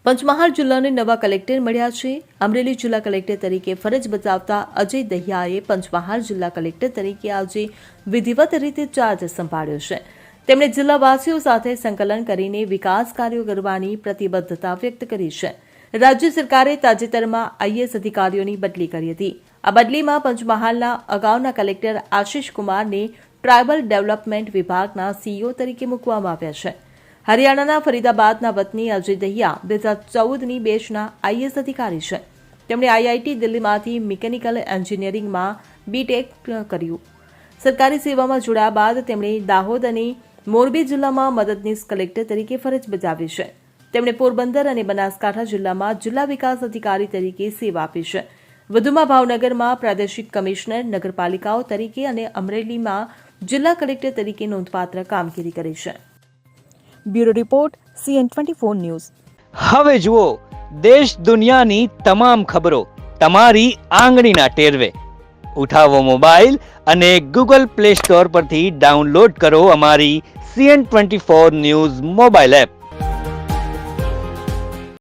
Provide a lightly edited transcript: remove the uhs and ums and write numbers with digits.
પંચમહાલ જિલ્લાને નવા કલેક્ટર મળ્યા છે. અમરેલી જિલ્લા કલેક્ટર તરીકે ફરજ બજાવતા અજય દહિયાએ પંચમહાલ જિલ્લા કલેક્ટર તરીકે આજે વિધિવત રીતે ચાર્જ સંભાળ્યો છે. તેમણે જિલ્લાવાસીઓ સાથે સંકલન કરીને વિકાસ કાર્યો કરવાની પ્રતિબદ્ધતા વ્યક્ત કરી છે. રાજ્ય સરકારે તાજેતરમાં આઈએએસ અધિકારીઓની બદલી કરી હતી. આ બદલીમાં પંચમહાલના અગાઉના કલેક્ટર આશિષ કુમારને ટ્રાયબલ ડેવલપમેન્ટ વિભાગના સીઈઓ તરીકે મૂકવામાં આવ્યા છે. હરિયાણાના ફરીદાબાદના વતની અજય દહિયા 2014ની બેચના આઈએએસ અધિકારી છે. તેમણે આઈઆઈટી દિલ્હીમાંથી મિકેનિકલ એન્જિનિયરિંગમાં બીટેક કર્યું. સરકારી સેવામાં જોડાયા બાદ તેમણે દાહોદ અને મોરબી જિલ્લામાં મદદનીશ કલેક્ટર તરીકે ફરજ બજાવી છે. તેમણે પોરબંદર અને બનાસકાંઠા જિલ્લામાં જિલ્લા વિકાસ અધિકારી તરીકે સેવા આપી છે. વધુમાં ભાવનગરમાં પ્રાદેશિક કમિશનર નગરપાલિકાઓ તરીકે અને અમરેલીમાં જિલ્લા કલેક્ટર તરીકે નોંધપાત્ર કામગીરી કરી છે. Bureau report CN24 news. હવે જુઓ દેશ દુનિયાની તમામ ખબરો તમારી આંગળીના ટેરવે. ઉઠાવો મોબાઈલ અને Google Play Store પરથી ડાઉનલોડ કરો અમારી CN24 ન્યૂઝ મોબાઈલ એપ.